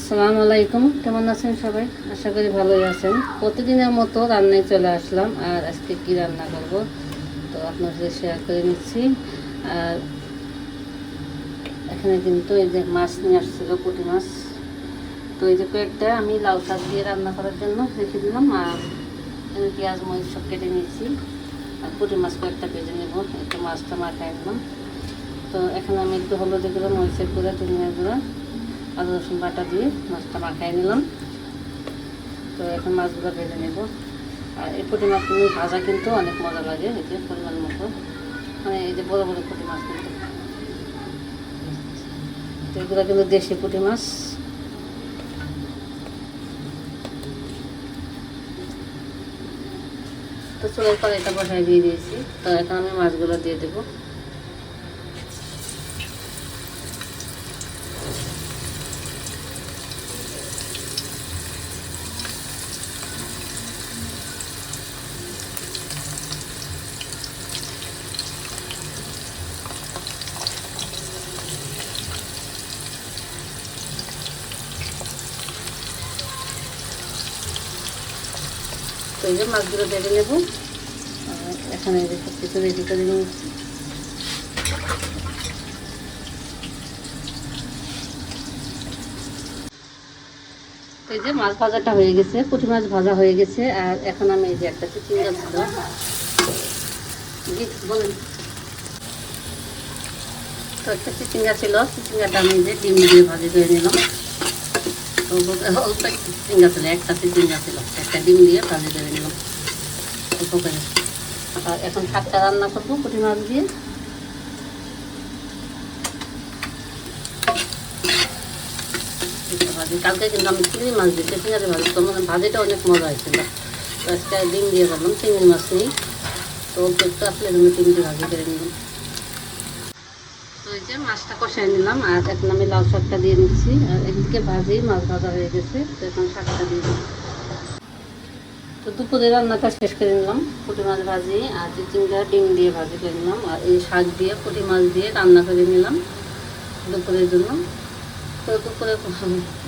আসসালামু আলাইকুম, কেমন আছেন সবাই? আশা করি ভালোই আছেন। প্রতিদিনের মতো রান্নায় চলে আসলাম। আর আজকে কি রান্না করব তো আপনার সাথে শেয়ার করে নিচ্ছি। আর এখানে কিন্তু এই যে মাছ নিয়ে আসছিল, পুঁটি মাছ। তো এই যে কয়েকটা আমি লাউ শাক দিয়ে রান্না করার জন্য রেখে দিলাম। আর এখানে পেঁয়াজ মরিচ সব কেটে নিয়েছি। আর পুঁটি মাছ কয়েকটা ভেজে নেব, একটু মাছটা মাখাই নিলাম। তো এখানে আমি একটু হলুদের গুঁড়ো, মরিচের গুঁড়ো, ধনিয়ার গুঁড়ো, আদা রসুন বাটা দিয়ে মাছটা মাখাই নিলাম। তো এখন মাছগুলো ভেজে নেব। আর এই পুঁটি মাছগুলো ভাজা কিন্তু অনেক মজা লাগে, এই যে পরিমাণ মতো, মানে এই যে বড় বড় পুঁটি মাছ কিন্তু, তো এগুলো কিন্তু দেশি পুঁটি মাছ। তো চুলের কড়াইটা বসাই দিয়ে দিয়েছি। তো এখন আমি মাছগুলো দিয়ে দেবো। তো এই যে মাছগুলো ভেজে নেব। এখানে যে সব কিছু রেডি করে নিচ্ছি। তো এই যে মাছ ভাজাটা হয়ে গেছে, পুঁটি মাছ ভাজা হয়ে গেছে। আর এখন আমি এই যে একটা চিচিঙ্গা ছিল, বলেন, তো একটা চিচিঙ্গা ছিল, চিচিঙ্গাটা আমি যে ডিম দিয়ে ভাজি করে নিলাম। তো অল্প একটু চিচিঙ্গা ছিল, একটা চিচিঙ্গা ছিল, একটা ডিম দিয়ে ভাজি করে নিলাম অল্প করে। আর এখন শাকটা রান্না করবো পুঁটি মাছ দিয়ে। ভাজি কালকে কিন্তু আমি চিংড়ি মাছ দিয়েছি, চিংড়ি ভাজি, তো মানে ভাজিটা অনেক মজা হয়েছিল। তো আজকে ডিম দিয়ে করলাম, চিংড়ি মাছ নেই, তো অল্প একটু আসলে আমি চিংড়ি ভাজি করে নিলাম। তো এই যে মাছটা কষাই নিলাম। আর এখন আমি লাল শাকটা দিয়ে নিচ্ছি। আর একদিকে ভাজি, মাছ ভাজা হয়ে গেছে, তো এখন শাকটা দিয়ে দিচ্ছি। তো দুপুরে রান্নাটা শেষ করে নিলাম, পুঁটি মাছ ভাজি আর চিচিঙ্গা ডিম দিয়ে ভাজি করে নিলাম। আর এই শাক দিয়ে পুঁটি মাছ দিয়ে রান্না করে নিলাম দুপুরের জন্য। তো দুপুরে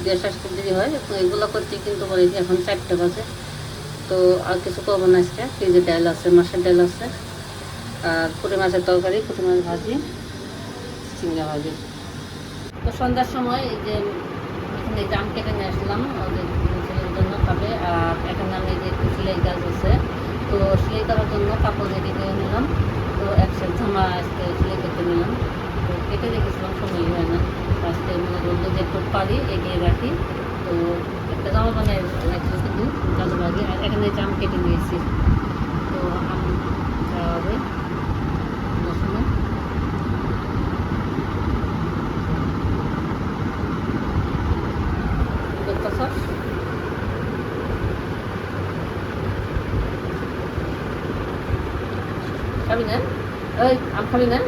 গ্যাস আসতে দেরি হয়, তো এগুলো করতে কিন্তু করেছি এখন 4টা বাজে। তো আর কিছু করবো না আজকে। ফ্রিজে ডাল আছে, মাছের ডাল আছে, আর পুঁটি মাছের তরকারি, পুঁটি মাছ ভাজি, চিংড়া ভাজি। তো সন্ধ্যার সময় এই যে এখানে জাম কেটে নিয়ে আসলাম ওদের ছেলের জন্য খাবে। আর এখানে আমি যে একটু সেলাই কাজ আছে, তো সেলাই করার জন্য কাপড় রেডি করে নিলাম। তো একসাথে জামা আজকে সেলাই করতে নিলাম। তো কেটে রেখেছিলাম, সময় হয় না আজকে, মানে বললো যে একটু পারি এগিয়ে রাখি। তো একটা জামা বানাই রাখছি কিন্তু কাজে লাগে। আর এখানে জাম কেটে নিয়েছি। তো আম খাওয়া হবে সময়। দেখতেছ, খাবি না? ওই আম খাবি না?